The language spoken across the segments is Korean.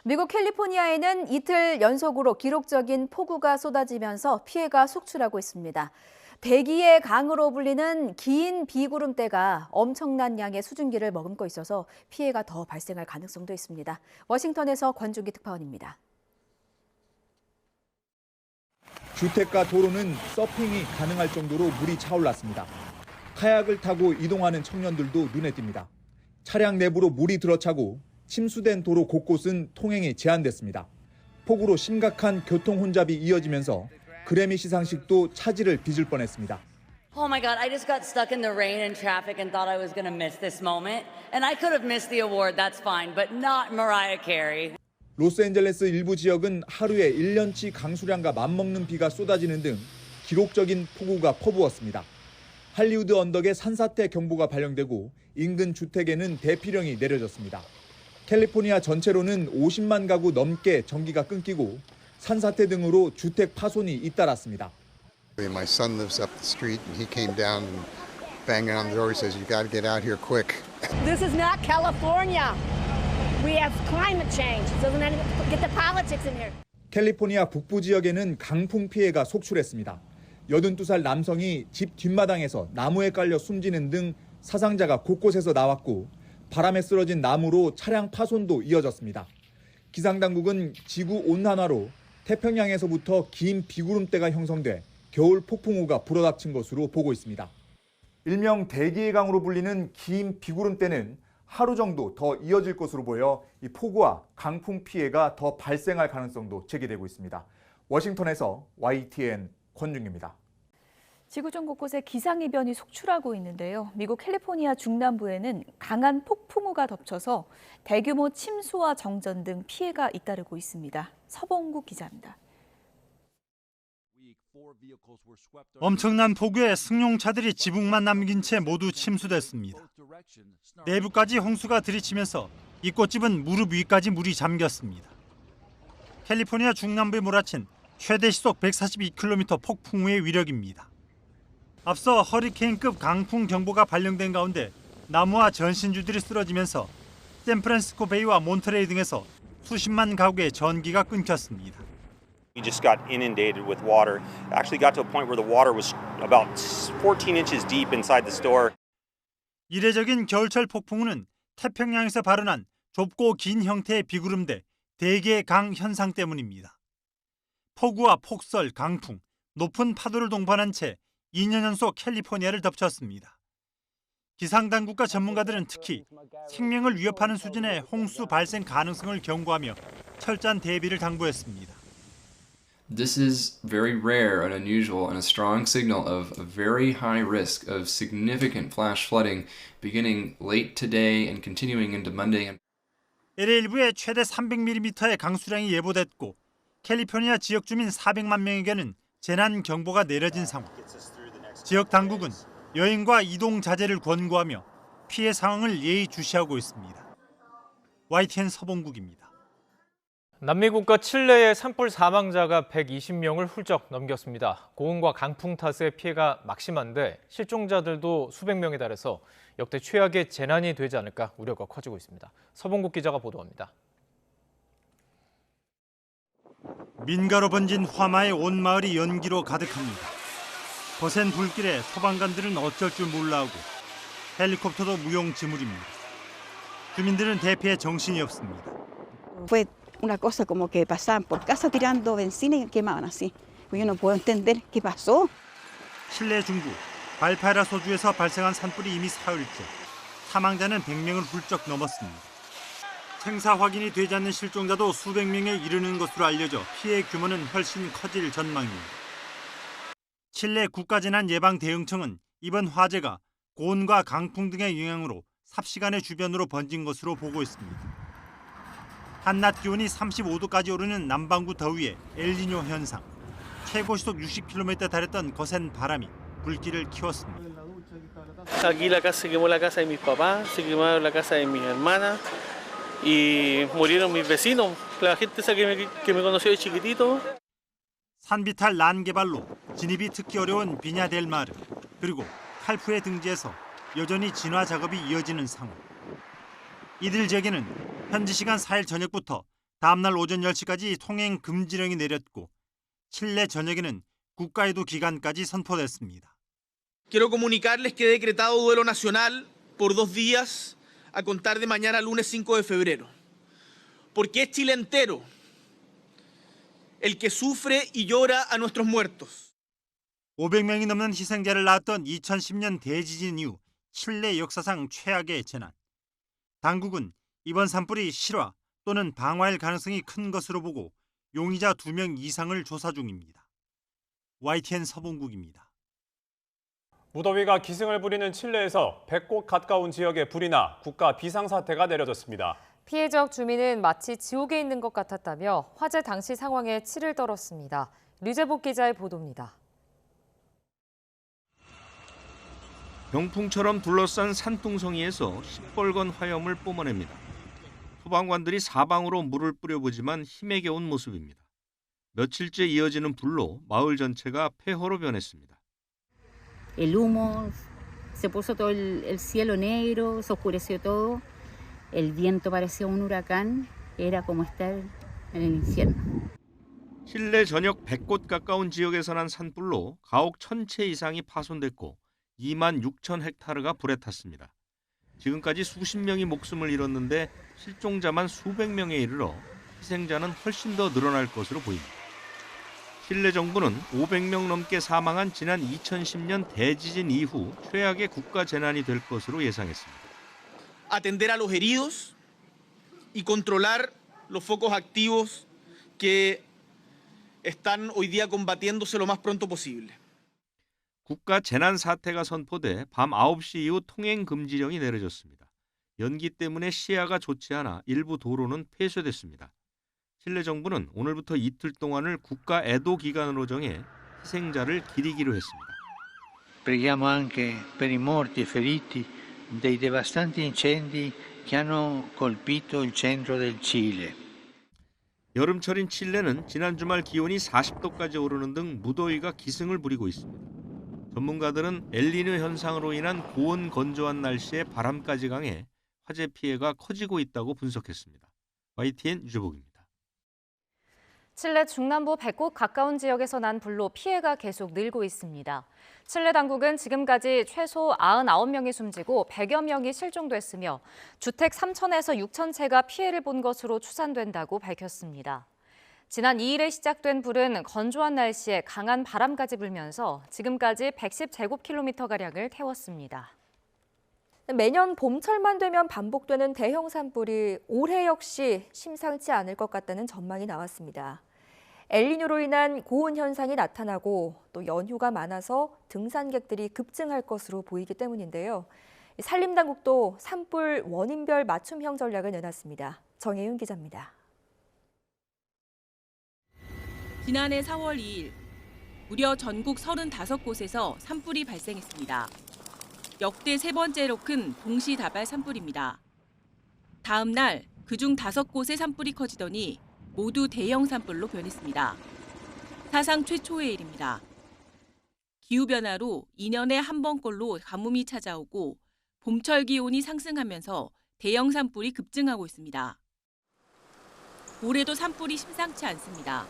미국 캘리포니아에는 이틀 연속으로 기록적인 폭우가 쏟아지면서 피해가 속출하고 있습니다. 대기의 강으로 불리는 긴 비구름대가 엄청난 양의 수증기를 머금고 있어서 피해가 더 발생할 가능성도 있습니다. 워싱턴에서 권준기 특파원입니다. 주택가 도로는 서핑이 가능할 정도로 물이 차올랐습니다. 카약을 타고 이동하는 청년들도 눈에 띕니다. 차량 내부로 물이 들어차고 침수된 도로 곳곳은 통행이 제한됐습니다. 폭우로 심각한 교통 혼잡이 이어지면서 그래미 시상식도 차질을 빚을 뻔했습니다. Oh my God, I just got stuck in the rain and traffic and thought I was going to miss this moment. And I could have missed the award, that's fine, but not Mariah Carey. 로스앤젤레스 일부 지역은 하루에 1년치 강수량과 맞먹는 비가 쏟아지는 등 기록적인 폭우가 퍼부었습니다. 할리우드 언덕에 산사태 경보가 발령되고 인근 주택에는 대피령이 내려졌습니다. 캘리포니아 전체로는 50만 가구 넘게 전기가 끊기고 산사태 등으로 주택 파손이 잇따랐습니다. My son lives up the street and he came down and banging on the door. He says, "You got to get out here quick." This is not California. We have climate change. So then get the politics in here. 캘리포니아 북부 지역에는 강풍 피해가 속출했습니다. 82살 남성이 집 뒷마당에서 나무에 깔려 숨지는 등 사상자가 곳곳에서 나왔고 바람에 쓰러진 나무로 차량 파손도 이어졌습니다. 기상당국은 지구 온난화로 태평양에서부터 긴 비구름대가 형성돼 겨울 폭풍우가 불어닥친 것으로 보고 있습니다. 일명 대기의 강으로 불리는 긴 비구름대는 하루 정도 더 이어질 것으로 보여 이 폭우와 강풍 피해가 더 발생할 가능성도 제기되고 있습니다. 워싱턴에서 YTN 권준기입니다. 지구촌 곳곳에 기상이변이 속출하고 있는데요. 미국 캘리포니아 중남부에는 강한 폭풍우가 덮쳐서 대규모 침수와 정전 등 피해가 잇따르고 있습니다. 서봉국 기자입니다. 엄청난 폭우에 승용차들이 지붕만 남긴 채 모두 침수됐습니다. 내부까지 홍수가 들이치면서 이 꽃집은 무릎 위까지 물이 잠겼습니다. 캘리포니아 중남부에 몰아친 최대 시속 142km 폭풍우의 위력입니다. 앞서 허리케인급 강풍 경보가 발령된 가운데 나무와 전신주들이 쓰러지면서 샌프란시스코 베이와 몬터레이 등에서 수십만 가구의 전기가 끊겼습니다. We just got inundated with water. Actually got to a point where the water was about 14 inches deep inside the store. 이례적인 겨울철 폭풍우는 태평양에서 발현한 좁고 긴 형태의 비구름대 대기의 강 현상 때문입니다. 폭우와 폭설, 강풍, 높은 파도를 동반한 채 2년 연속 캘리포니아를 덮쳤습니다. 기상당국과 전문가들은 특히 생명을 위협하는 수준의 홍수 발생 가능성을 경고하며 철저한 대비를 당부했습니다. This is very rare and unusual and a strong signal of a very high risk of significant flash flooding beginning late today and continuing into Monday. LA 일부에 최대 300mm의 강수량이 예보됐고 캘리포니아 지역 주민 400만 명에게는 재난 경보가 내려진 상황. 지역 당국은 여행과 이동 자제를 권고하며 피해 상황을 예의주시하고 있습니다. YTN 서봉국입니다. 남미 국가 칠레의 산불 사망자가 120명을 훌쩍 넘겼습니다. 고온과 강풍 탓에 피해가 막심한데 실종자들도 수백 명에 달해서 역대 최악의 재난이 되지 않을까 우려가 커지고 있습니다. 서봉국 기자가 보도합니다. 민가로 번진 화마에 온 마을이 연기로 가득합니다. 거센 불길에 소방관들은 어쩔 줄 몰라 하고 헬리콥터도 무용지물입니다. 주민들은 대피에 정신이 없습니다. Una cosa como que pasaban por casa tirando benzina y quemaban así. Yo no puedo entender qué pasó. 칠레 중부 발파이라 소주에서 발생한 산불이 이미 사흘째. 사망자는 100명을 훌쩍 넘었습니다. 생사 확인이 되지 않는 실종자도 수백 명에 이르는 것으로 알려져 피해 규모는 훨씬 커질 전망입니다. 칠레 국가재난예방대응청은 이번 화재가 고온과 강풍 등의 영향으로 삽시간의 주변으로 번진 것으로 보고 있습니다. 한낮 기온이 35도까지 오르는 남반구 더위에 엘니뇨 현상, 최고 시속 60km에 달했던 거센 바람이 불길을 키웠습니다. Aquí la casa se quemó la casa de mis papás, se quemaron la casa de mis hermanas y murieron mis vecinos, la gente esa que me conoció de chiquitito. 산비탈 란 개발로 진입이 특히 어려운 비냐델 마르, 그리고 칼프의 등지에서 여전히 진화 작업이 이어지는 상황. 이들 지역에는 현지 시간 4일 저녁부터 다음 날 오전 10시까지 통행 금지령이 내렸고 칠레 전역에는 국가에도 기간까지 선포됐습니다. Quiero comunicarles que he decretado duelo nacional por 2 días a contar de mañana lunes 5 de febrero. Porque es Chile entero el que sufre y llora a nuestros muertos. 500명이 넘는 희생자를 낳았던 2010년 대지진 이후 칠레 역사상 최악의 재난. 당국은 이번 산불이 실화 또는 방화일 가능성이 큰 것으로 보고 용의자 2명 이상을 조사 중입니다. YTN 서봉국입니다. 무더위가 기승을 부리는 칠레에서 100곳 가까운 지역에 불이 나 국가 비상사태가 내려졌습니다. 피해적 주민은 마치 지옥에 있는 것 같았다며 화재 당시 상황에 치를 떨었습니다. 류재복 기자의 보도입니다. 병풍처럼 둘러싼 산둥성이에서 시뻘건 화염을 뿜어냅니다. 소방관들이 사방으로 물을 뿌려보지만 힘에 겨운 모습입니다. 며칠째 이어지는 불로 마을 전체가 폐허로 변했습니다. El humo, se puso todo el cielo negro, se oscureció todo. El viento parecía un huracán, era como estar en el infierno. 칠레 전역 100곳 가까운 지역에서 난 산불로 가옥 1000채 이상이 파손됐고 2만 6천 헥타르가 불에 탔습니다. 지금까지 수십 명이 목숨을 잃었는데 실종자만 수백 명에 이르러 희생자는 훨씬 더 늘어날 것으로 보입니다. 칠레 정부는 500명 넘게 사망한 지난 2010년 대지진 이후 최악의 국가 재난이 될 것으로 예상했습니다. Atender a los heridos y controlar los focos activos que están hoy día combatiéndose lo más pronto posible. 국가 재난 사태가 선포돼 밤 9시 이후 통행 금지령이 내려졌습니다. 연기 때문에 시야가 좋지 않아 일부 도로는 폐쇄됐습니다. 칠레 정부는 오늘부터 이틀 동안을 국가 애도 기간으로 정해 희생자를 기리기로 했습니다. Preghiamo anche per i morti e feriti dei devastanti incendi che hanno colpito il centro del Cile. 여름철인 칠레는 지난 주말 기온이 40도까지 오르는 등 무더위가 기승을 부리고 있습니다. 전문가들은 엘니뇨 현상으로 인한 고온 건조한 날씨에 바람까지 강해 화재 피해가 커지고 있다고 분석했습니다. YTN 유재복입니다. 칠레 중남부 100곳 가까운 지역에서 난 불로 피해가 계속 늘고 있습니다. 칠레 당국은 지금까지 최소 99명이 숨지고 100여 명이 실종됐으며 주택 3,000에서 6천 채가 피해를 본 것으로 추산된다고 밝혔습니다. 지난 2일에 시작된 불은 건조한 날씨에 강한 바람까지 불면서 지금까지 110제곱킬로미터가량을 태웠습니다. 매년 봄철만 되면 반복되는 대형 산불이 올해 역시 심상치 않을 것 같다는 전망이 나왔습니다. 엘니뇨로 인한 고온 현상이 나타나고 또 연휴가 많아서 등산객들이 급증할 것으로 보이기 때문인데요. 산림당국도 산불 원인별 맞춤형 전략을 내놨습니다. 정혜윤 기자입니다. 지난해 4월 2일, 무려 전국 35곳에서 산불이 발생했습니다. 역대 세 번째로 큰 동시다발 산불입니다. 다음 날 그중 5곳의 산불이 커지더니 모두 대형 산불로 변했습니다. 사상 최초의 일입니다. 기후변화로 2년에 한 번꼴로 가뭄이 찾아오고 봄철 기온이 상승하면서 대형 산불이 급증하고 있습니다. 올해도 산불이 심상치 않습니다.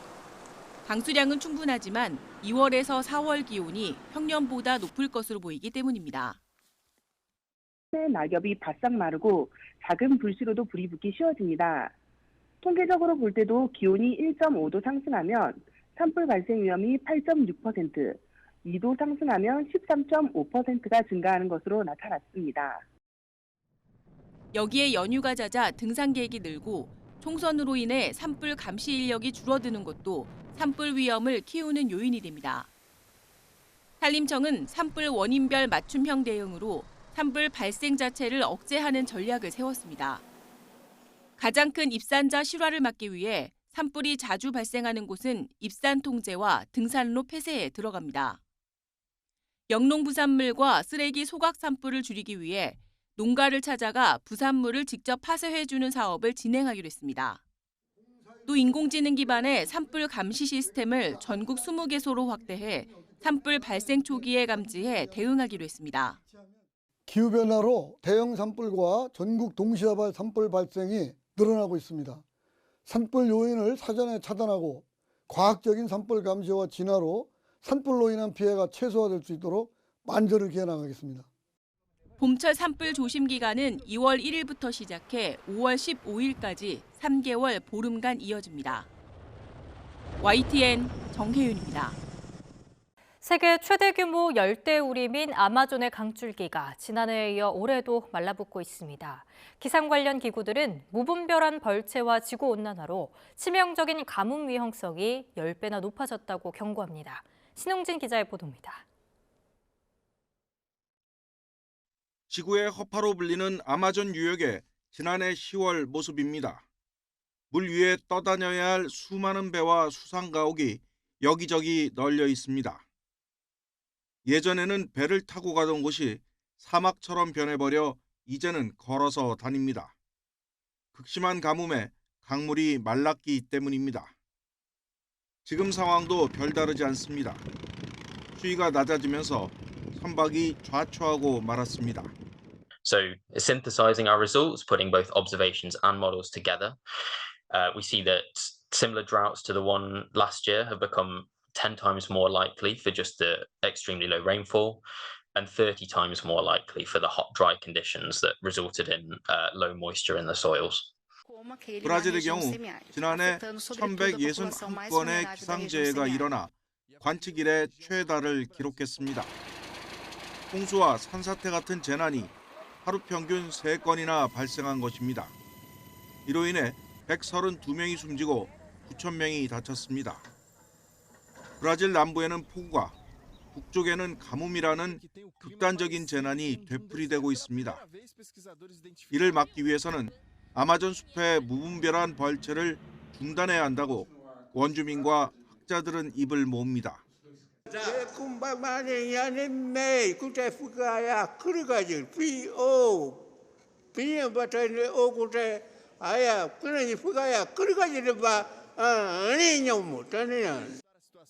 강수량은 충분하지만 2월에서 4월 기온이 평년보다 높을 것으로 보이기 때문입니다. 낙엽이 바싹 마르고 작은 불씨로도 불이 붙기 쉬워집니다. 통계적으로 볼 때도 기온이 1.5도 상승하면 산불 발생 위험이 8.6%, 2도 상승하면 13.5%가 증가하는 것으로 나타났습니다. 여기에 연휴가 잦아 등산객이 늘고 총선으로 인해 산불 감시 인력이 줄어드는 것도 산불 위험을 키우는 요인이 됩니다. 산림청은 산불 원인별 맞춤형 대응으로 산불 발생 자체를 억제하는 전략을 세웠습니다. 가장 큰 입산자 실화를 막기 위해 산불이 자주 발생하는 곳은 입산 통제와 등산로 폐쇄에 들어갑니다. 영농 부산물과 쓰레기 소각 산불을 줄이기 위해 농가를 찾아가 부산물을 직접 파쇄해주는 사업을 진행하기로 했습니다. 또 인공지능 기반의 산불 감시 시스템을 전국 20개소로 확대해 산불 발생 초기에 감지해 대응하기로 했습니다. 기후변화로 대형 산불과 전국 동시다발 산불 발생이 늘어나고 있습니다. 산불 요인을 사전에 차단하고 과학적인 산불 감시와 진화로 산불로 인한 피해가 최소화될 수 있도록 만전을 기해 나가겠습니다. 봄철 산불 조심 기간은 2월 1일부터 시작해 5월 15일까지 3개월 보름간 이어집니다. YTN 정혜윤입니다. 세계 최대 규모 열대우림인 아마존의 강줄기가 지난해에 이어 올해도 말라붙고 있습니다. 기상 관련 기구들은 무분별한 벌채와 지구온난화로 치명적인 가뭄 위험성이 10배나 높아졌다고 경고합니다. 신홍진 기자의 보도입니다. 지구의 허파로 불리는 아마존 유역의 지난해 10월 모습입니다. 물 위에 떠다녀야 할 수많은 배와 수상가옥이 여기저기 널려 있습니다. 예전에는 배를 타고 가던 곳이 사막처럼 변해버려 이제는 걸어서 다닙니다. 극심한 가뭄에 강물이 말랐기 때문입니다. 지금 상황도 별다르지 않습니다. 수위가 낮아지면서 선박이 좌초하고 말았습니다. So synthesizing our results, putting both observations and models together, we see that similar droughts to the one last year have become 10 times more likely for just the extremely low rainfall and 30 times more likely for the hot, dry conditions that resulted in low moisture in the soils. 브라질의 경우 지난해 1161건의 기상재해가 일어나 관측 이래 최다를 기록했습니다. 홍수와 산사태 같은 재난이 하루 평균 3건이나 발생한 것입니다. 이로 인해 132명이 숨지고 9,000명이 다쳤습니다. 브라질 남부에는 폭우가, 북쪽에는 가뭄이라는 극단적인 재난이 되풀이되고 있습니다. 이를 막기 위해서는 아마존 숲의 무분별한 벌채를 중단해야 한다고 원주민과 학자들은 입을 모읍니다.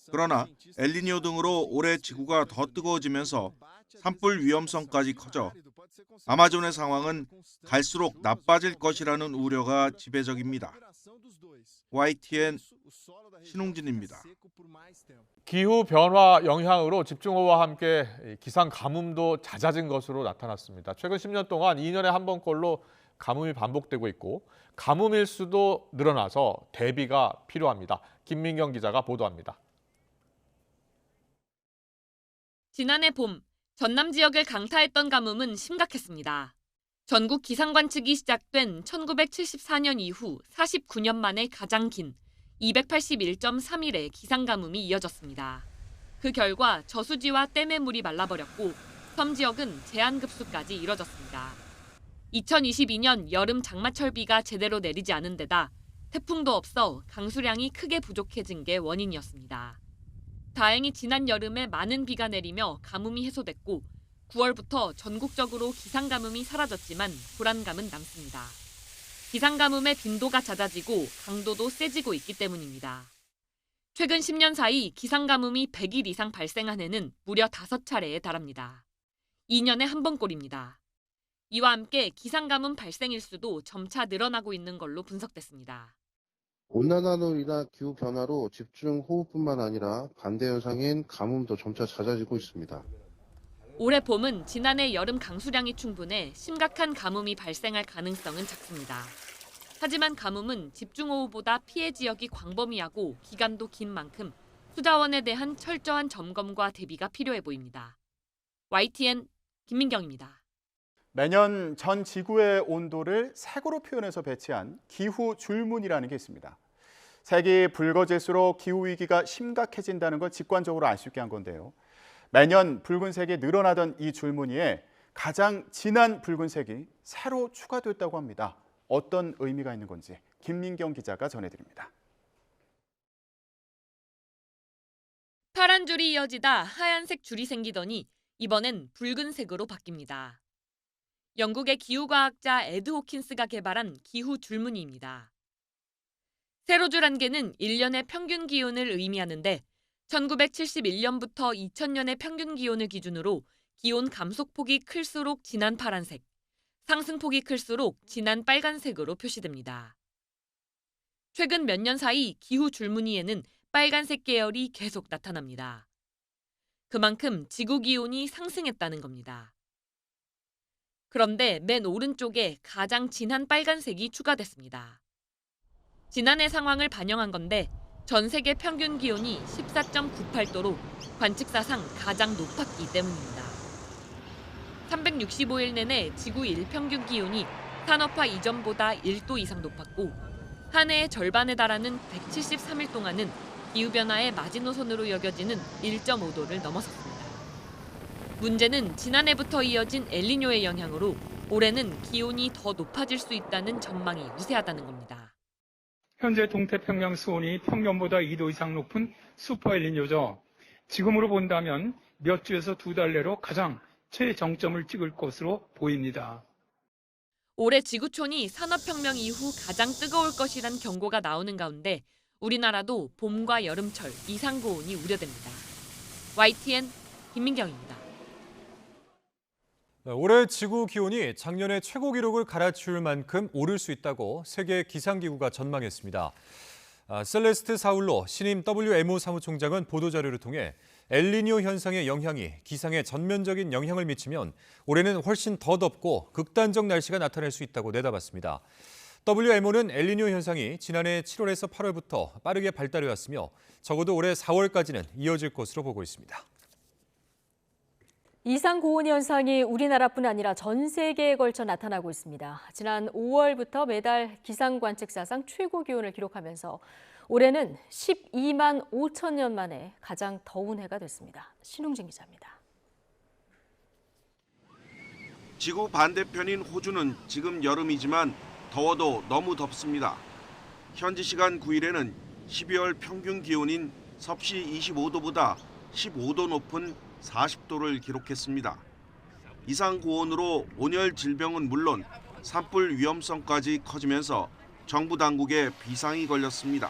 그러나 엘니뇨 등으로 올해 지구가 더 뜨거워지면서 산불 위험성까지 커져 아마존의 상황은 갈수록 나빠질 것이라는 우려가 지배적입니다. YTN 신홍진입니다. 기후 변화 영향으로 집중호우와 함께 기상 가뭄도 잦아진 것으로 나타났습니다. 최근 10년 동안 2년에 한 번꼴로 가뭄이 반복되고 있고 가뭄 일수도 늘어나서 대비가 필요합니다. 김민경 기자가 보도합니다. 지난해 봄 전남 지역을 강타했던 가뭄은 심각했습니다. 전국 기상 관측이 시작된 1974년 이후 49년 만에 가장 긴 281.3일의 기상 가뭄이 이어졌습니다. 그 결과 저수지와 댐의 물이 말라버렸고 섬 지역은 제한급수까지 이뤄졌습니다. 2022년 여름 장마철 비가 제대로 내리지 않은 데다 태풍도 없어 강수량이 크게 부족해진 게 원인이었습니다. 다행히 지난 여름에 많은 비가 내리며 가뭄이 해소됐고 9월부터 전국적으로 기상가뭄이 사라졌지만 불안감은 남습니다. 기상가뭄의 빈도가 잦아지고 강도도 세지고 있기 때문입니다. 최근 10년 사이 기상가뭄이 100일 이상 발생한 해는 무려 5차례에 달합니다. 2년에 한 번꼴입니다. 이와 함께 기상가뭄 발생 일수도 점차 늘어나고 있는 걸로 분석됐습니다. 온난화로 인한 기후변화로 집중호우뿐만 아니라 반대 현상인 가뭄도 점차 잦아지고 있습니다. 올해 봄은 지난해 여름 강수량이 충분해 심각한 가뭄이 발생할 가능성은 작습니다. 하지만 가뭄은 집중호우보다 피해 지역이 광범위하고 기간도 긴 만큼 수자원에 대한 철저한 점검과 대비가 필요해 보입니다. YTN 김민경입니다. 매년 전 지구의 온도를 색으로 표현해서 배치한 기후 줄무늬라는 게 있습니다. 색이 붉어질수록 기후위기가 심각해진다는 걸 직관적으로 알 수 있게 한 건데요. 매년 붉은색이 늘어나던 이 줄무늬에 가장 진한 붉은색이 새로 추가됐다고 합니다. 어떤 의미가 있는 건지 김민경 기자가 전해드립니다. 파란 줄이 이어지다 하얀색 줄이 생기더니 이번엔 붉은색으로 바뀝니다. 영국의 기후과학자 에드 호킨스가 개발한 기후 줄무늬입니다. 세로줄 한 개는 1년의 평균 기온을 의미하는데 1971년부터 2000년의 평균 기온을 기준으로 기온 감소폭이 클수록 진한 파란색, 상승폭이 클수록 진한 빨간색으로 표시됩니다. 최근 몇 년 사이 기후 줄무늬에는 빨간색 계열이 계속 나타납니다. 그만큼 지구 기온이 상승했다는 겁니다. 그런데 맨 오른쪽에 가장 진한 빨간색이 추가됐습니다. 지난해 상황을 반영한 건데 전 세계 평균 기온이 14.98도로 관측사상 가장 높았기 때문입니다. 365일 내내 지구 일평균 기온이 산업화 이전보다 1도 이상 높았고 한 해의 절반에 달하는 173일 동안은 기후변화의 마지노선으로 여겨지는 1.5도를 넘어섰습니다. 문제는 지난해부터 이어진 엘니뇨의 영향으로 올해는 기온이 더 높아질 수 있다는 전망이 우세하다는 겁니다. 현재 동태평양 수온이 평년보다 2도 이상 높은 슈퍼 엘니뇨죠. 지금으로 본다면 몇 주에서 두 달 내로 가장 최정점을 찍을 것으로 보입니다. 올해 지구촌이 산업혁명 이후 가장 뜨거울 것이란 경고가 나오는 가운데 우리나라도 봄과 여름철 이상고온이 우려됩니다. YTN 김민경입니다. 올해 지구 기온이 작년에 최고 기록을 갈아치울 만큼 오를 수 있다고 세계 기상기구가 전망했습니다. 셀레스트 사울로 신임 WMO 사무총장은 보도자료를 통해 엘니뇨 현상의 영향이 기상에 전면적인 영향을 미치면 올해는 훨씬 더 덥고 극단적 날씨가 나타날 수 있다고 내다봤습니다. WMO는 엘니뇨 현상이 지난해 7월에서 8월부터 빠르게 발달해왔으며 적어도 올해 4월까지는 이어질 것으로 보고 있습니다. 이상 고온 현상이 우리나라뿐 아니라 전 세계에 걸쳐 나타나고 있습니다. 지난 5월부터 매달 기상 관측사상 최고 기온을 기록하면서 올해는 12만 5천 년 만에 가장 더운 해가 됐습니다. 신웅진 기자입니다. 지구 반대편인 호주는 지금 여름이지만 더워도 너무 덥습니다. 현지 시간 9일에는 12월 평균 기온인 섭씨 25도보다 15도 높은 40도를 기록했습니다. 이상 고온으로 온열 질병은 물론 산불 위험성까지 커지면서 정부 당국에 비상이 걸렸습니다.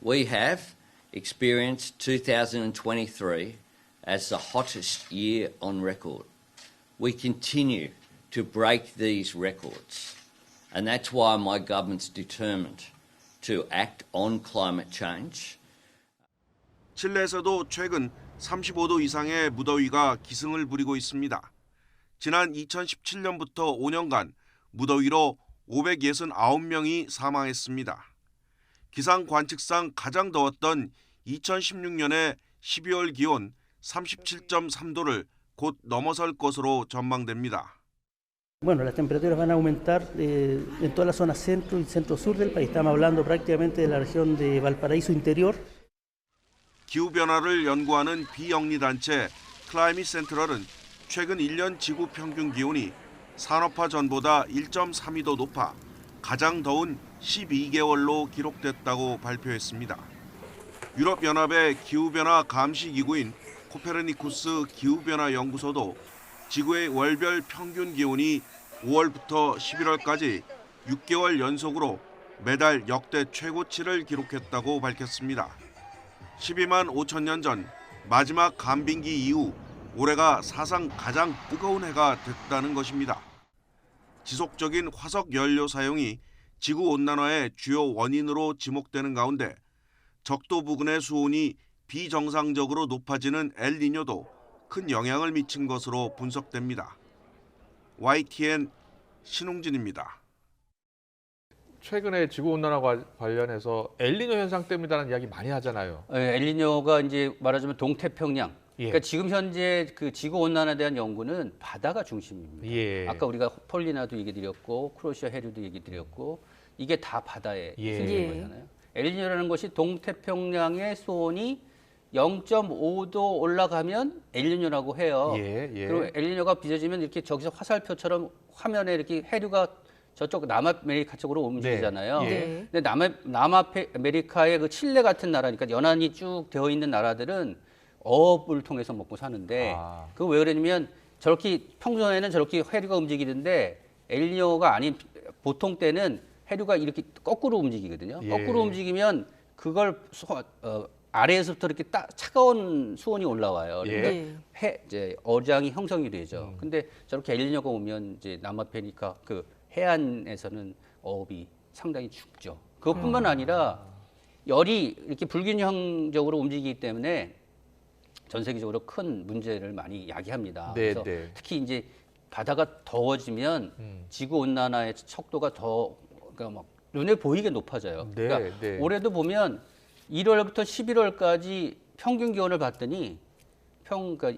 We have experienced 2023 as the hottest year on record. We continue to break these records, and that's why my government's determined to act on climate change. 칠레에서도 최근 35도 이상의 무더위가 기승을 부리고 있습니다. 지난 2017년부터 5년간 무더위로 569명이 사망했습니다. 기상 관측상 가장 더웠던 2016년의 12월 기온 37.3도를 곧 넘어설 것으로 전망됩니다. Bueno, las temperaturas van a aumentar en toda la zona centro y centro-sur del país. Estamos hablando prácticamente de la región de Valparaíso interior. 기후변화를 연구하는 비영리 단체 클라이밋 센트럴은 최근 1년 지구 평균 기온이 산업화 전보다 1.32도 높아 가장 더운 12개월로 기록됐다고 발표했습니다. 유럽연합의 기후변화 감시기구인 코페르니쿠스 기후변화 연구소도 지구의 월별 평균 기온이 5월부터 11월까지 6개월 연속으로 매달 역대 최고치를 기록했다고 밝혔습니다. 12만 5천 년 전 마지막 간빙기 이후 올해가 사상 가장 뜨거운 해가 됐다는 것입니다. 지속적인 화석 연료 사용이 지구온난화의 주요 원인으로 지목되는 가운데 적도 부근의 수온이 비정상적으로 높아지는 엘니뇨도 큰 영향을 미친 것으로 분석됩니다. YTN 신웅진입니다. 최근에 지구온난화와 관련해서 엘니뇨 현상 때문이라는 이야기 많이 하잖아요. 엘니뇨가 이제 말하자면 동태평양. 그러니까 지금 현재 그 지구온난화에 대한 연구는 바다가 중심입니다. 아까 우리가 폴리나도 얘기 드렸고 크로시아 해류도 얘기 드렸고 이게 다 바다에 생기는 거잖아요. 엘니뇨라는 것이 동태평양의 수온이 0.5도 올라가면 엘니뇨라고 해요. 그리고 엘니뇨가 빚어지면 이렇게 저기서 화살표처럼 화면에 이렇게 해류가 저쪽 남아메리카 쪽으로 움직이잖아요. 근데 남아메리카의 그 칠레 같은 나라니까 연안이 쭉 되어 있는 나라들은 어업을 통해서 먹고 사는데 그거 왜 그러냐면 저렇게 평소에는 저렇게 해류가 움직이는데 엘니뇨가 아닌 보통 때는 해류가 이렇게 거꾸로 움직이거든요. 거꾸로 움직이면 그걸 아래에서부터 이렇게 차가운 수온이 올라와요. 그러니까 이제 어장이 형성이 되죠. 근데 저렇게 엘니뇨가 오면 이제 남아메리카 그 해안에서는 어업이 상당히 춥죠. 그것뿐만 아니라 열이 이렇게 불균형적으로 움직이기 때문에 전 세계적으로 큰 문제를 많이 야기합니다. 네, 그래서 네. 특히 이제 바다가 더워지면 지구 온난화의 척도가 더 그러니까 막 눈에 보이게 높아져요. 네, 그러니까 네. 올해도 보면 1월부터 11월까지 평균 기온을 봤더니 그러니까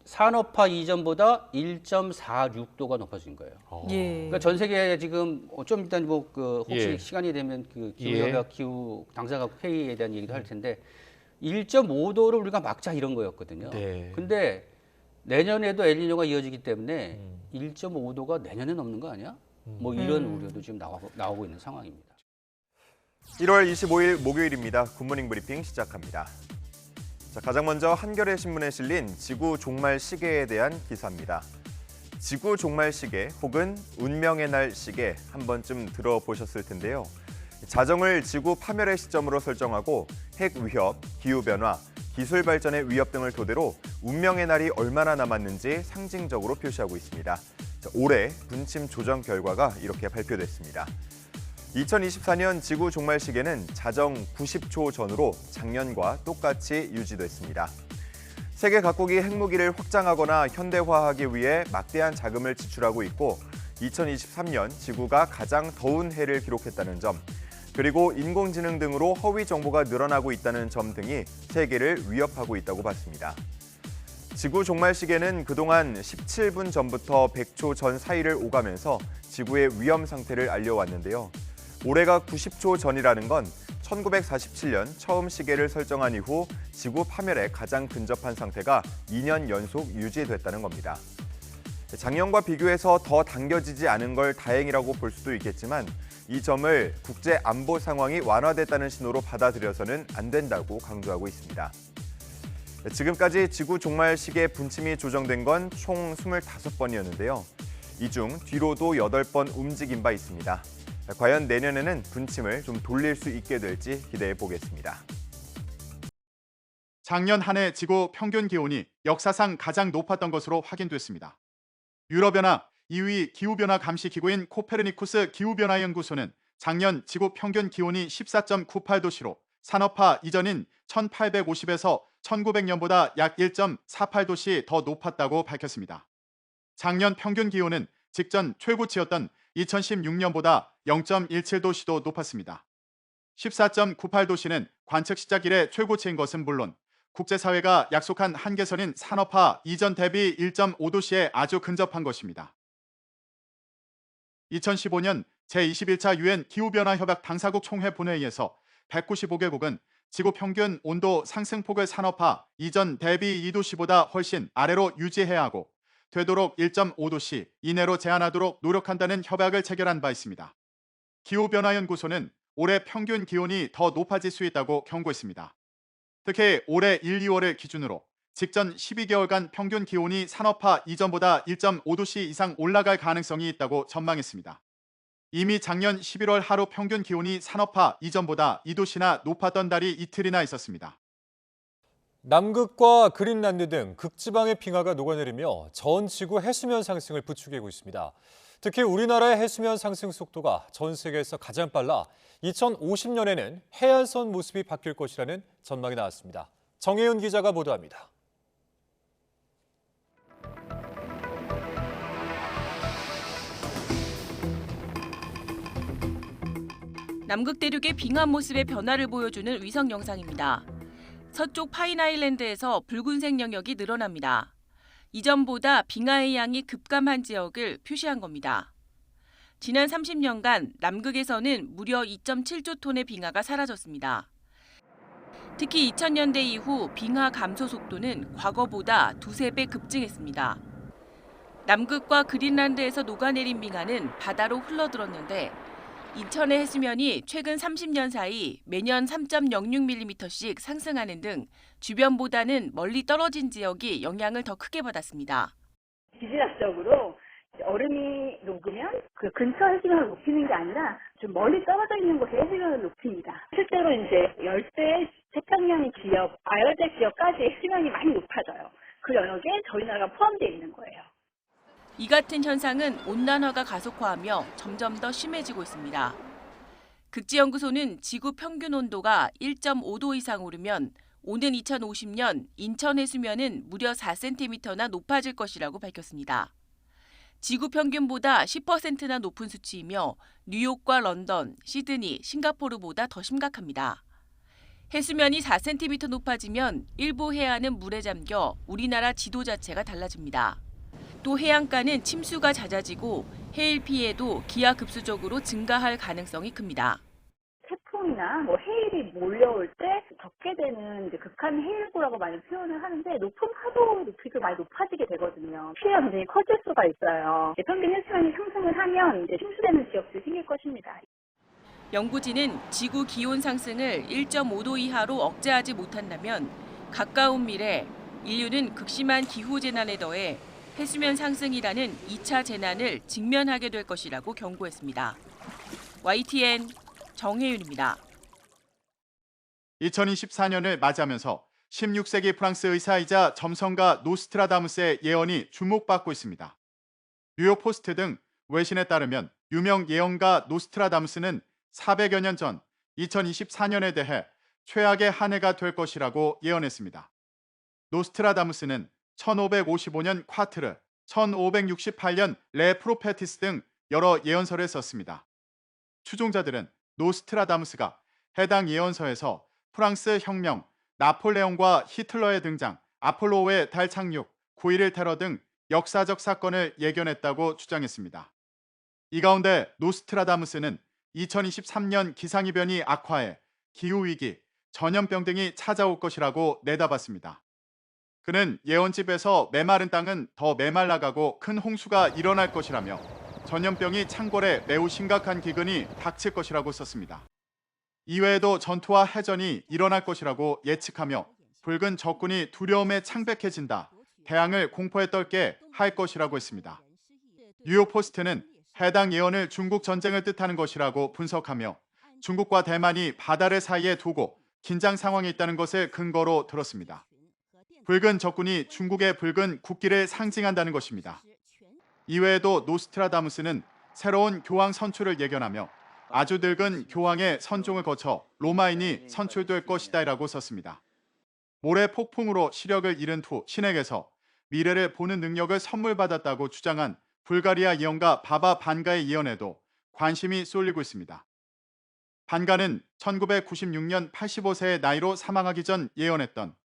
산업화 이전보다 1.46도가 높아진 거예요. 예. 그러니까 전 세계 지금 좀 이따 그 혹시 예. 시간이 되면 그 기후 예. 협약 기후 당사국 회의에 대한 얘기도 할 텐데 1.5도를 우리가 막자 이런 거였거든요. 네. 근데 내년에도 엘니뇨가 이어지기 때문에 1.5도가 내년에 넘는 거 아니야? 뭐 이런 우려도 지금 나오고 있는 상황입니다. 1월 25일 목요일입니다. 굿모닝 브리핑 시작합니다. 자, 가장 먼저 한겨레 신문에 실린 지구 종말 시계에 대한 기사입니다. 지구 종말 시계 혹은 운명의 날 시계 한 번쯤 들어보셨을 텐데요. 자정을 지구 파멸의 시점으로 설정하고 핵 위협, 기후 변화, 기술 발전의 위협 등을 토대로 운명의 날이 얼마나 남았는지 상징적으로 표시하고 있습니다. 자, 올해 분침 조정 결과가 이렇게 발표됐습니다. 2024년 지구 종말 시계는 자정 90초 전으로 작년과 똑같이 유지됐습니다. 세계 각국이 핵무기를 확장하거나 현대화하기 위해 막대한 자금을 지출하고 있고 2023년 지구가 가장 더운 해를 기록했다는 점, 그리고 인공지능 등으로 허위 정보가 늘어나고 있다는 점 등이 세계를 위협하고 있다고 봤습니다. 지구 종말 시계는 그동안 17분 전부터 100초 전 사이를 오가면서 지구의 위험 상태를 알려왔는데요. 올해가 90초 전이라는 건 1947년 처음 시계를 설정한 이후 지구 파멸에 가장 근접한 상태가 2년 연속 유지됐다는 겁니다. 작년과 비교해서 더 당겨지지 않은 걸 다행이라고 볼 수도 있겠지만 이 점을 국제 안보 상황이 완화됐다는 신호로 받아들여서는 안 된다고 강조하고 있습니다. 지금까지 지구 종말 시계 분침이 조정된 건 총 25번이었는데요. 이 중 뒤로도 8번 움직인 바 있습니다. 과연 내년에는 분침을 좀 돌릴 수 있게 될지 기대해 보겠습니다. 작년 한 해 지구 평균 기온이 역사상 가장 높았던 것으로 확인됐습니다. 유럽연합 2위 기후변화 감시기구인 코페르니쿠스 기후변화연구소는 작년 지구 평균 기온이 14.98도씨로 산업화 이전인 1850에서 1900년보다 약 1.48도씨 더 높았다고 밝혔습니다. 작년 평균 기온은 직전 최고치였던 2016년보다 0.17도씨도 높았습니다. 14.98도씨는 관측 시작 이래 최고치인 것은 물론 국제사회가 약속한 한계선인 산업화 이전 대비 1.5도씨에 아주 근접한 것입니다. 2015년 제21차 유엔 기후변화협약 당사국 총회 본회의에서 195개국은 지구 평균 온도 상승폭을 산업화 이전 대비 2도씨보다 훨씬 아래로 유지해야 하고 되도록 1.5도씨 이내로 제한하도록 노력한다는 협약을 체결한 바 있습니다. 기후변화연구소는 올해 평균 기온이 더 높아질 수 있다고 경고했습니다. 특히 올해 1, 2월을 기준으로 직전 12개월간 평균 기온이 산업화 이전보다 1.5도씨 이상 올라갈 가능성이 있다고 전망했습니다. 이미 작년 11월 하루 평균 기온이 산업화 이전보다 2도씨나 높았던 달이 이틀이나 있었습니다. 남극과 그린란드 등 극지방의 빙하가 녹아내리며 전 지구 해수면 상승을 부추기고 있습니다. 특히 우리나라의 해수면 상승 속도가 전 세계에서 가장 빨라 2050년에는 해안선 모습이 바뀔 것이라는 전망이 나왔습니다. 정혜은 기자가 보도합니다. 남극 대륙의 빙하 모습의 변화를 보여주는 위성 영상입니다. 서쪽 파인아일랜드에서 붉은색 영역이 늘어납니다. 이전보다 빙하의 양이 급감한 지역을 표시한 겁니다. 지난 30년간 남극에서는 무려 2.7조 톤의 빙하가 사라졌습니다. 특히 2000년대 이후 빙하 감소 속도는 과거보다 2~3배 급증했습니다. 남극과 그린란드에서 녹아내린 빙하는 바다로 흘러들었는데 인천의 해수면이 최근 30년 사이 매년 3.06mm씩 상승하는 등 주변보다는 멀리 떨어진 지역이 영향을 더 크게 받았습니다. 지질학적으로 얼음이 녹으면 그 근처 해수면을 높이는 게 아니라 좀 멀리 떨어져 있는 곳의 해수면을 높입니다. 실제로 이제 열대 태평양 지역, 아열대 지역까지 해수면이 많이 높아져요. 그 영역에 저희 나라가 포함되어 있는 거예요. 이 같은 현상은 온난화가 가속화하며 점점 더 심해지고 있습니다. 극지연구소는 지구 평균 온도가 1.5도 이상 오르면 오는 2050년 인천 해수면은 무려 4cm나 높아질 것이라고 밝혔습니다. 지구 평균보다 10%나 높은 수치이며 뉴욕과 런던, 시드니, 싱가포르보다 더 심각합니다. 해수면이 4cm 높아지면 일부 해안은 물에 잠겨 우리나라 지도 자체가 달라집니다. 또 해안가는 침수가 잦아지고 해일 피해도 기하급수적으로 증가할 가능성이 큽니다. 태풍이나 해일이 몰려올 때 겪게 되는 극한 해일고라고 많이 표현을 하는데 높은 파도 높이도 많이 높아지게 되거든요. 피해가 굉장히 커질 수가 있어요. 평균 해수면이 상승을 하면 침수되는 지역들이 생길 것입니다. 연구진은 지구 기온 상승을 1.5도 이하로 억제하지 못한다면 가까운 미래 인류는 극심한 기후 재난에 더해 해수면 상승이라는 2차 재난을 직면하게 될 것이라고 경고했습니다. YTN 정혜윤입니다. 2024년을 맞이하면서 16세기 프랑스 의사이자 점성가 노스트라다무스의 예언이 주목받고 있습니다. 뉴욕 포스트 등 외신에 따르면 유명 예언가 노스트라다무스는 400여 년 전 2024년에 대해 최악의 한 해가 될 것이라고 예언했습니다. 노스트라다무스는 1555년 콰트르, 1568년 레 프로페티스 등 여러 예언서를 썼습니다. 추종자들은 노스트라다무스가 해당 예언서에서 프랑스 혁명, 나폴레옹과 히틀러의 등장, 아폴로의 달 착륙, 9.11 테러 등 역사적 사건을 예견했다고 주장했습니다. 이 가운데 노스트라다무스는 2023년 기상이변이 악화해 기후위기, 전염병 등이 찾아올 것이라고 내다봤습니다. 그는 예언집에서 메마른 땅은 더 메말라가고 큰 홍수가 일어날 것이라며 전염병이 창궐해 매우 심각한 기근이 닥칠 것이라고 썼습니다. 이외에도 전투와 해전이 일어날 것이라고 예측하며 붉은 적군이 두려움에 창백해진다, 대항을 공포에 떨게 할 것이라고 했습니다. 뉴욕 포스트는 해당 예언을 중국 전쟁을 뜻하는 것이라고 분석하며 중국과 대만이 바다를 사이에 두고 긴장 상황에 있다는 것을 근거로 들었습니다. 붉은 적군이 중국의 붉은 국기를 상징한다는 것입니다. 이외에도 노스트라다무스는 새로운 교황 선출을 예견하며 아주 늙은 교황의 선종을 거쳐 로마인이 선출될 것이다라고 썼습니다. 모래 폭풍으로 시력을 잃은 후 신에게서 미래를 보는 능력을 선물 받았다고 주장한 불가리아 예언가 바바 반가의 예언에도 관심이 쏠리고 있습니다. 반가는 1996년 85세의 나이로 사망하기 전 예언했던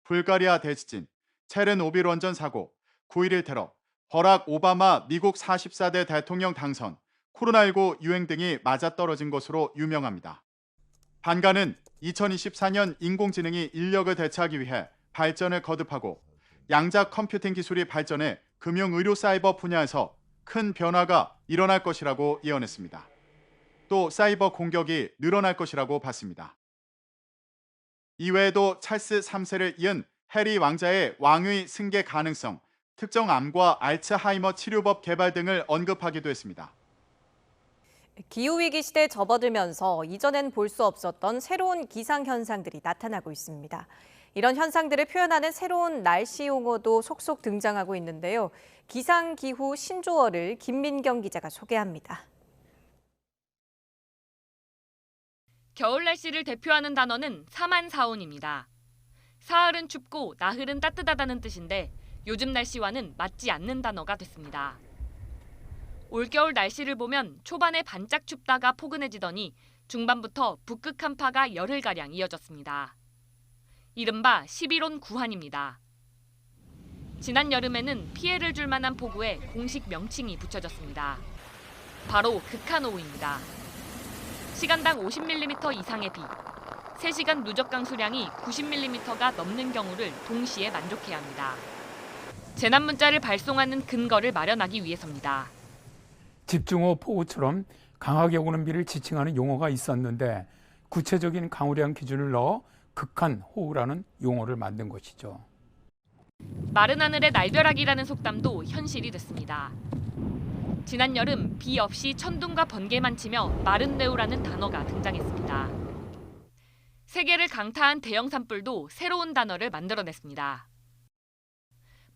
불가리아 대지진, 체르노빌 원전 사고, 9.11 테러, 버락 오바마 미국 44대 대통령 당선, 코로나19 유행 등이 맞아떨어진 것으로 유명합니다. 반가는 2024년 인공지능이 인력을 대체하기 위해 발전을 거듭하고 양자 컴퓨팅 기술이 발전해 금융, 의료, 사이버 분야에서 큰 변화가 일어날 것이라고 예언했습니다. 또 사이버 공격이 늘어날 것이라고 봤습니다. 이외에도 찰스 3세를 이은 해리 왕자의 왕위 승계 가능성, 특정 암과 알츠하이머 치료법 개발 등을 언급하기도 했습니다. 기후위기 시대에 접어들면서 이전엔 볼 수 없었던 새로운 기상현상들이 나타나고 있습니다. 이런 현상들을 표현하는 새로운 날씨 용어도 속속 등장하고 있는데요. 기상기후 신조어를 김민경 기자가 소개합니다. 겨울 날씨를 대표하는 단어는 사만사온입니다. 사흘은 춥고 나흘은 따뜻하다는 뜻인데 요즘 날씨와는 맞지 않는 단어가 됐습니다. 올겨울 날씨를 보면 초반에 반짝 춥다가 포근해지더니 중반부터 북극 한파가 열흘가량 이어졌습니다. 이른바 11온 구한입니다. 지난 여름에는 피해를 줄 만한 폭우에 공식 명칭이 붙여졌습니다. 바로 극한오후입니다. 시간당 50mm 이상의 비, 3시간 누적 강수량이 90mm가 넘는 경우를 동시에 만족해야 합니다. 재난 문자를 발송하는 근거를 마련하기 위해서입니다. 집중호우 폭우처럼 강하게 오는 비를 지칭하는 용어가 있었는데 구체적인 강우량 기준을 넣어 극한호우라는 용어를 만든 것이죠. 마른 하늘의 날벼락이라는 속담도 현실이 됐습니다. 지난 여름 비 없이 천둥과 번개만 치며 마른 뇌우라는 단어가 등장했습니다. 세계를 강타한 대형 산불도 새로운 단어를 만들어냈습니다.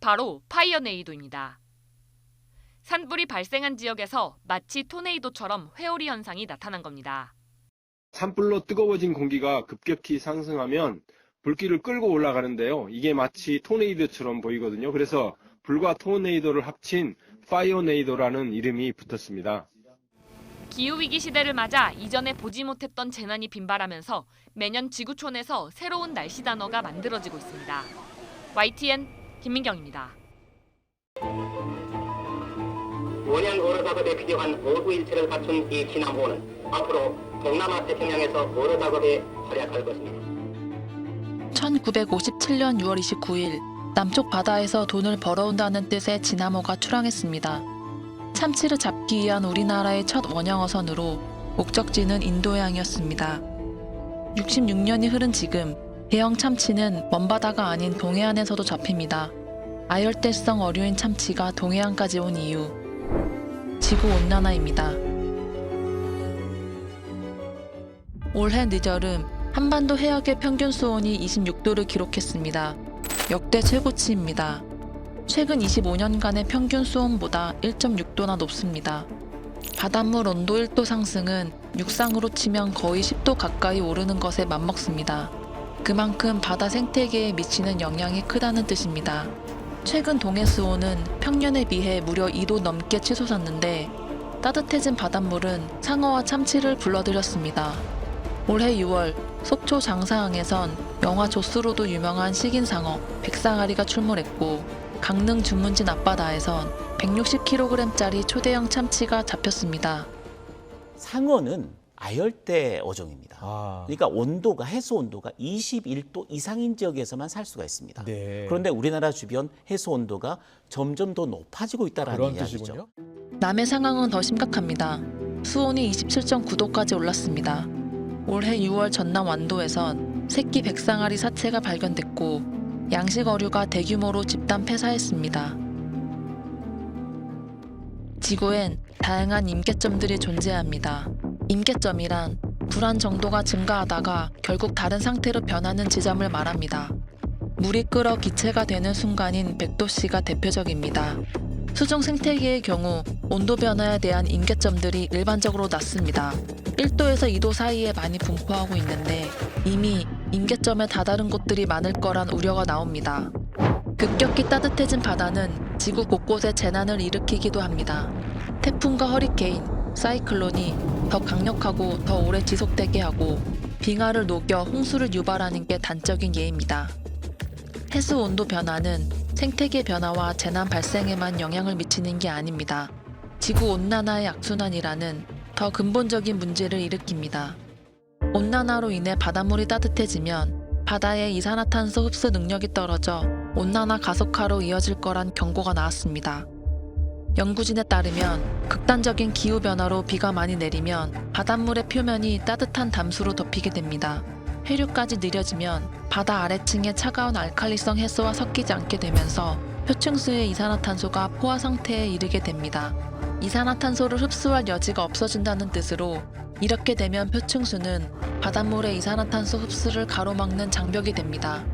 바로 파이어네이도입니다. 산불이 발생한 지역에서 마치 토네이도처럼 회오리 현상이 나타난 겁니다. 산불로 뜨거워진 공기가 급격히 상승하면 불길을 끌고 올라가는데요. 이게 마치 토네이도처럼 보이거든요. 그래서 불과 토네이도를 합친 파이어네이도라는 이름이 붙었습니다. 기후위기 시대를 맞아 이전에 보지 못했던 재난이 빈발하면서 매년 지구촌에서 새로운 날씨 단어가 만들어지고 있습니다. YTN 김민경입니다. 원형 어로작업에 필요한 모두 일체를 갖춘 이 진화호는 앞으로 동남아 태평양에서 어로작업에 활약할 것입니다. 1957년 6월 29일 남쪽 바다에서 돈을 벌어온다는 뜻의 진화모가 출항했습니다. 참치를 잡기 위한 우리나라의 첫 원형어선으로 목적지는 인도양이었습니다. 66년이 흐른 지금 대형 참치는 먼바다가 아닌 동해안에서도 잡힙니다. 아열대성 어류인 참치가 동해안까지 온 이유, 지구온난화입니다. 올해 늦여름 한반도 해역의 평균 수온이 26도를 기록했습니다. 역대 최고치입니다. 최근 25년간의 평균 수온보다 1.6도나 높습니다. 바닷물 온도 1도 상승은 육상으로 치면 거의 10도 가까이 오르는 것에 맞먹습니다. 그만큼 바다 생태계에 미치는 영향이 크다는 뜻입니다. 최근 동해 수온은 평년에 비해 무려 2도 넘게 치솟았는데 따뜻해진 바닷물은 상어와 참치를 불러들였습니다. 올해 6월 속초 장사항에선 영화 조스로도 유명한 식인상어 백상아리가 출몰했고 강릉 주문진 앞바다에선 160kg짜리 초대형 참치가 잡혔습니다. 상어는 아열대 어종입니다. 그러니까 온도가 해수 온도가 21도 이상인 지역에서만 살 수가 있습니다. 네. 그런데 우리나라 주변 해수 온도가 점점 더 높아지고 있다는 이야기죠. 남해 상황은 더 심각합니다. 수온이 27.9도까지 올랐습니다. 올해 6월 전남 완도에선 새끼 백상아리 사체가 발견됐고 양식 어류가 대규모로 집단 폐사했습니다. 지구엔 다양한 임계점들이 존재합니다. 임계점이란 불안 정도가 증가하다가 결국 다른 상태로 변하는 지점을 말합니다. 물이 끓어 기체가 되는 순간인 100도씨가 대표적입니다. 수중 생태계의 경우 온도 변화에 대한 임계점들이 일반적으로 낮습니다. 1도에서 2도 사이에 많이 분포하고 있는데 이미 임계점에 다다른 곳들이 많을 거란 우려가 나옵니다. 급격히 따뜻해진 바다는 지구 곳곳에 재난을 일으키기도 합니다. 태풍과 허리케인, 사이클론이 더 강력하고 더 오래 지속되게 하고 빙하를 녹여 홍수를 유발하는 게 단적인 예입니다. 해수 온도 변화는 생태계 변화와 재난 발생에만 영향을 미치는 게 아닙니다. 지구 온난화의 악순환이라는 더 근본적인 문제를 일으킵니다. 온난화로 인해 바닷물이 따뜻해지면 바다의 이산화탄소 흡수 능력이 떨어져 온난화 가속화로 이어질 거란 경고가 나왔습니다. 연구진에 따르면 극단적인 기후변화로 비가 많이 내리면 바닷물의 표면이 따뜻한 담수로 덮이게 됩니다. 해류까지 느려지면 바다 아래층의 차가운 알칼리성 해수와 섞이지 않게 되면서 표층수의 이산화탄소가 포화 상태에 이르게 됩니다. 이산화탄소를 흡수할 여지가 없어진다는 뜻으로 이렇게 되면 표층수는 바닷물의 이산화탄소 흡수를 가로막는 장벽이 됩니다.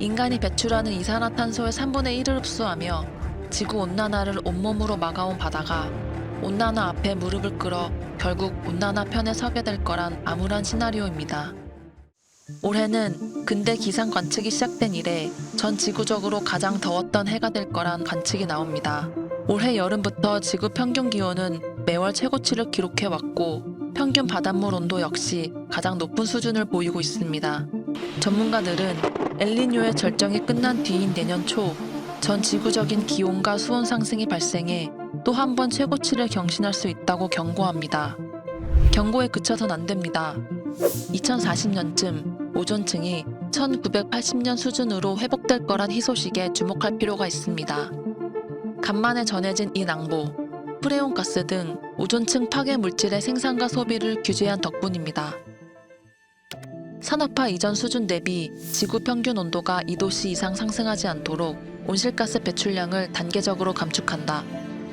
인간이 배출하는 이산화탄소의 3분의 1을 흡수하며 지구온난화를 온몸으로 막아온 바다가 온난화 앞에 무릎을 꿇어 결국 온난화 편에 서게 될 거란 암울한 시나리오입니다. 올해는 근대 기상 관측이 시작된 이래 전 지구적으로 가장 더웠던 해가 될 거란 관측이 나옵니다. 올해 여름부터 지구 평균 기온은 매월 최고치를 기록해왔고 평균 바닷물 온도 역시 가장 높은 수준을 보이고 있습니다. 전문가들은 엘니뇨의 절정이 끝난 뒤인 내년 초 전 지구적인 기온과 수온 상승이 발생해 또 한 번 최고치를 경신할 수 있다고 경고합니다. 경고에 그쳐선 안 됩니다. 2040년쯤 오존층이 1980년 수준으로 회복될 거란 희소식에 주목할 필요가 있습니다. 간만에 전해진 이 낭보, 프레온 가스 등 오존층 파괴 물질의 생산과 소비를 규제한 덕분입니다. 산업화 이전 수준 대비 지구 평균 온도가 2도씨 이상 상승하지 않도록 온실가스 배출량을 단계적으로 감축한다.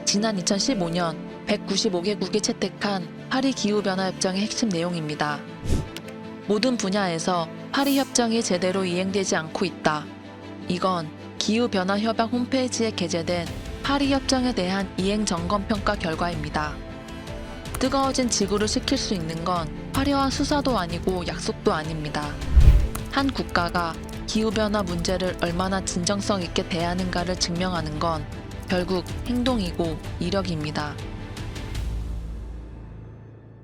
지난 2015년 195개국이 채택한 파리 기후변화협정의 핵심 내용입니다. 모든 분야에서 파리 협정이 제대로 이행되지 않고 있다. 이건 기후변화협약 홈페이지에 게재된 파리 협정에 대한 이행 점검 평가 결과입니다. 뜨거워진 지구를 식힐 수 있는 건 화려한 수사도 아니고 약속도 아닙니다. 한 국가가 기후변화 문제를 얼마나 진정성 있게 대하는가를 증명하는 건 결국 행동이고 이력입니다.